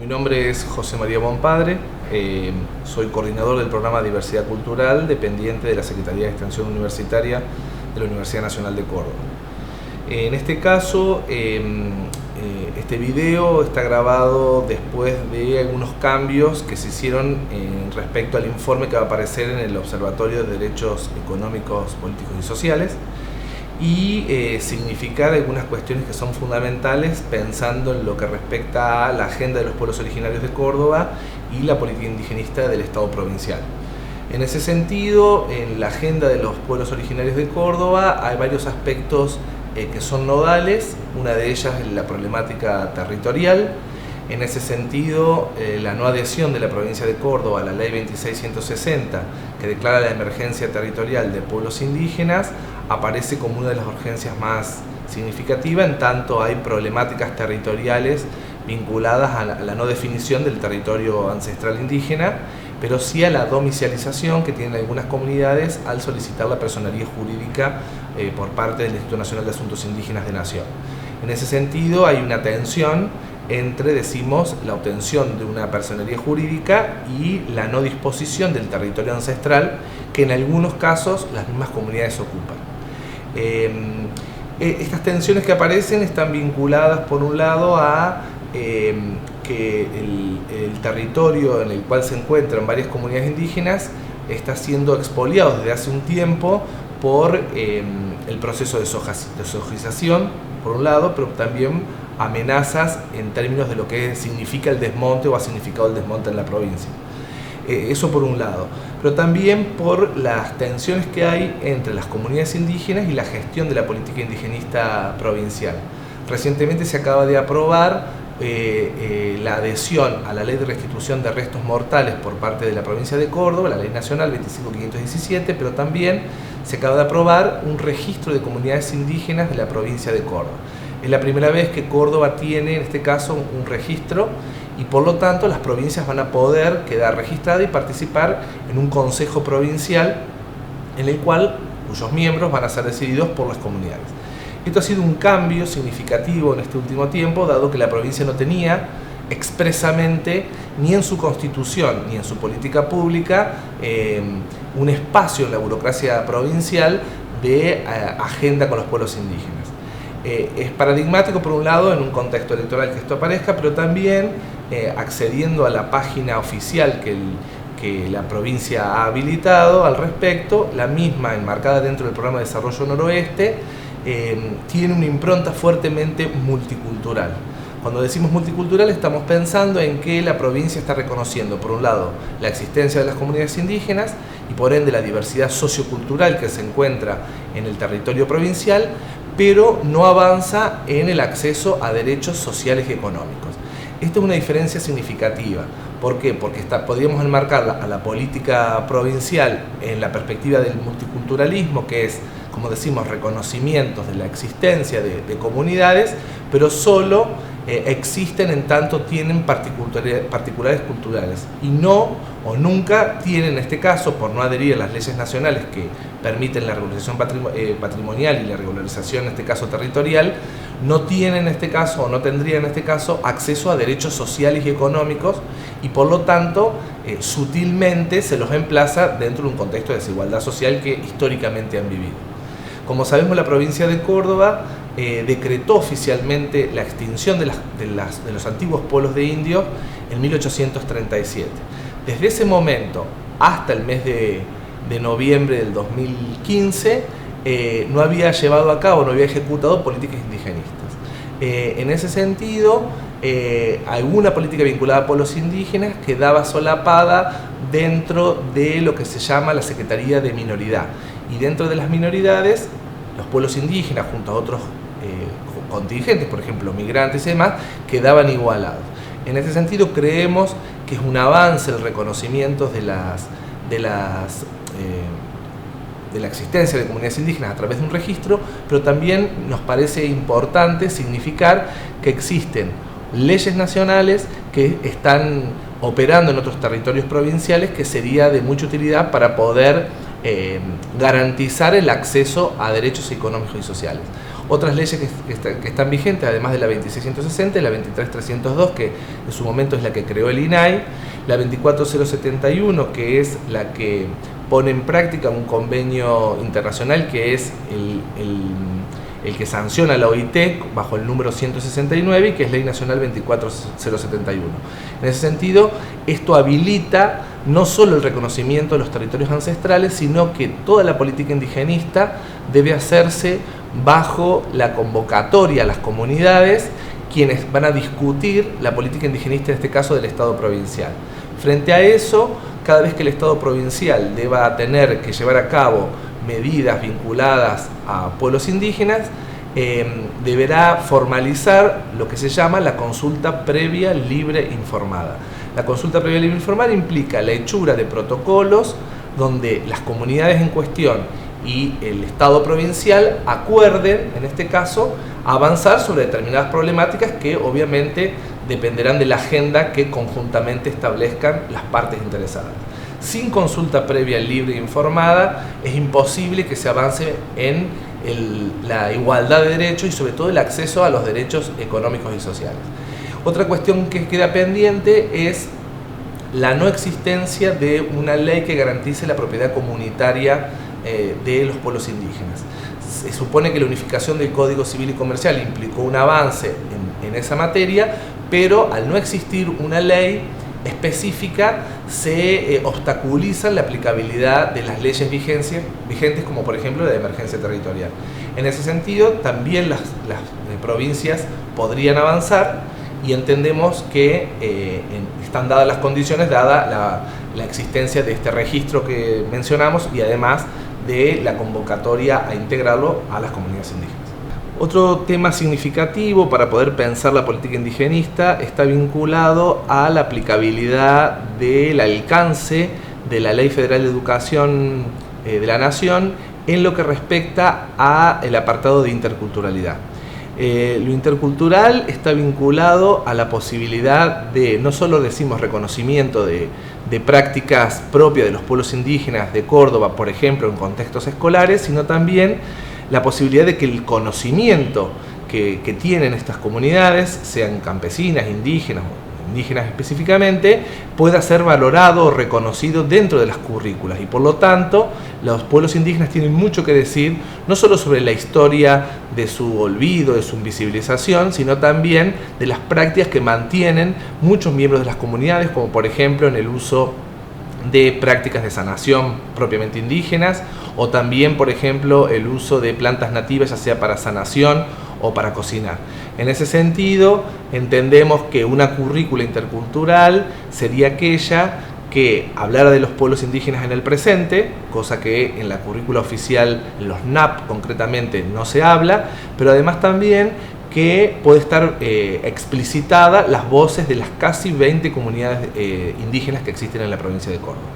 Mi nombre es José María Bonpadre, soy coordinador del programa Diversidad Cultural, dependiente de la Secretaría de Extensión Universitaria de la Universidad Nacional de Córdoba. En este caso, este video está grabado después de algunos cambios que se hicieron respecto al informe que va a aparecer en el Observatorio de Derechos Económicos, Políticos y Sociales, y significar algunas cuestiones que son fundamentales pensando en lo que respecta a la agenda de los pueblos originarios de Córdoba y la política indigenista del Estado provincial. En ese sentido, en la agenda de los pueblos originarios de Córdoba hay varios aspectos que son nodales. Una de ellas es la problemática territorial. En ese sentido, la no adhesión de la provincia de Córdoba a la ley 26160, que declara la emergencia territorial de pueblos indígenas, aparece como una de las urgencias más significativas, en tanto hay problemáticas territoriales vinculadas a la no definición del territorio ancestral indígena, pero sí a la domicilización que tienen algunas comunidades al solicitar la personería jurídica por parte del Instituto Nacional de Asuntos Indígenas de Nación. En ese sentido hay una tensión entre, decimos, la obtención de una personería jurídica y la no disposición del territorio ancestral que en algunos casos las mismas comunidades ocupan. Estas tensiones que aparecen están vinculadas por un lado a que el territorio en el cual se encuentran varias comunidades indígenas está siendo expoliado desde hace un tiempo por el proceso de sojización, por un lado, pero también amenazas en términos de lo que significa el desmonte o ha significado el desmonte en la provincia. Eso por un lado, pero también por las tensiones que hay entre las comunidades indígenas y la gestión de la política indigenista provincial. Recientemente se acaba de aprobar la adhesión a la Ley de Restitución de Restos Mortales por parte de la provincia de Córdoba, la Ley Nacional 25517, pero también se acaba de aprobar un registro de comunidades indígenas de la provincia de Córdoba. Es la primera vez que Córdoba tiene, en este caso, un registro, y por lo tanto las provincias van a poder quedar registradas y participar en un consejo provincial en el cual cuyos miembros van a ser decididos por las comunidades. Esto ha sido un cambio significativo en este último tiempo, dado que la provincia no tenía expresamente ni en su constitución ni en su política pública un espacio en la burocracia provincial de agenda con los pueblos indígenas. Es paradigmático, por un lado, en un contexto electoral que esto aparezca, pero también accediendo a la página oficial que la provincia ha habilitado al respecto, la misma, enmarcada dentro del programa de Desarrollo Noroeste, tiene una impronta fuertemente multicultural. Cuando decimos multicultural estamos pensando en que la provincia está reconociendo, por un lado, la existencia de las comunidades indígenas y por ende la diversidad sociocultural que se encuentra en el territorio provincial, pero no avanza en el acceso a derechos sociales y económicos. Esta es una diferencia significativa. ¿Por qué? Porque podríamos enmarcarla a la política provincial en la perspectiva del multiculturalismo, que es, como decimos, reconocimientos de la existencia de comunidades, pero solo existen en tanto tienen particulares culturales y no o nunca tienen, en este caso, por no adherir a las leyes nacionales que permiten la regularización patrimonial y la regularización, en este caso territorial, no tienen en este caso o no tendrían en este caso acceso a derechos sociales y económicos y por lo tanto sutilmente se los emplaza dentro de un contexto de desigualdad social que históricamente han vivido. Como sabemos, la provincia de Córdoba decretó oficialmente la extinción de los antiguos pueblos de indios en 1837. Desde ese momento hasta el mes de noviembre del 2015 no había llevado a cabo, no había ejecutado políticas indigenistas. En ese sentido, alguna política vinculada a pueblos indígenas quedaba solapada dentro de lo que se llama la Secretaría de Minoridad. Y dentro de las minoridades, los pueblos indígenas junto a otros contingentes, por ejemplo migrantes y demás, quedaban igualados. En ese sentido creemos que es un avance el reconocimiento de la existencia de comunidades indígenas a través de un registro, pero también nos parece importante significar que existen leyes nacionales que están operando en otros territorios provinciales que sería de mucha utilidad para poder garantizar el acceso a derechos económicos y sociales. Otras leyes que están vigentes, además de la 2660, la 23302, que en su momento es la que creó el INAI, la 24071, que es la que pone en práctica un convenio internacional que es el que sanciona la OIT bajo el número 169 y que es Ley Nacional 24071. En ese sentido, esto habilita no solo el reconocimiento de los territorios ancestrales, sino que toda la política indigenista debe hacerse bajo la convocatoria a las comunidades, quienes van a discutir la política indigenista, en este caso del Estado provincial. Frente a eso, cada vez que el Estado provincial deba tener que llevar a cabo medidas vinculadas a pueblos indígenas, deberá formalizar lo que se llama la consulta previa libre informada. La consulta previa libre informada implica la hechura de protocolos donde las comunidades en cuestión y el Estado provincial acuerden, en este caso, avanzar sobre determinadas problemáticas que obviamente dependerán de la agenda que conjuntamente establezcan las partes interesadas. Sin consulta previa libre e informada es imposible que se avance en la igualdad de derechos y sobre todo el acceso a los derechos económicos y sociales. Otra cuestión que queda pendiente es la no existencia de una ley que garantice la propiedad comunitaria de los pueblos indígenas. Se supone que la unificación del Código Civil y Comercial implicó un avance en esa materia, pero al no existir una ley específica se obstaculiza la aplicabilidad de las leyes vigentes, como por ejemplo la de emergencia territorial. En ese sentido, también las provincias podrían avanzar y entendemos que están dadas las condiciones, dada la existencia de este registro que mencionamos y además de la convocatoria a integrarlo a las comunidades indígenas. Otro tema significativo para poder pensar la política indigenista está vinculado a la aplicabilidad del alcance de la Ley Federal de Educación de la Nación en lo que respecta al apartado de interculturalidad. Lo intercultural está vinculado a la posibilidad de, no solo decimos reconocimiento de prácticas propias de los pueblos indígenas de Córdoba, por ejemplo, en contextos escolares, sino también la posibilidad de que el conocimiento que tienen estas comunidades, sean campesinas, indígenas específicamente, pueda ser valorado o reconocido dentro de las currículas y por lo tanto los pueblos indígenas tienen mucho que decir, no solo sobre la historia de su olvido, de su invisibilización, sino también de las prácticas que mantienen muchos miembros de las comunidades, como por ejemplo en el uso de prácticas de sanación propiamente indígenas o también, por ejemplo, el uso de plantas nativas, ya sea para sanación o para cocinar. En ese sentido, entendemos que una currícula intercultural sería aquella que hablara de los pueblos indígenas en el presente, cosa que en la currícula oficial, en los NAP concretamente, no se habla, pero además también que puede estar explicitada las voces de las casi 20 comunidades indígenas que existen en la provincia de Córdoba.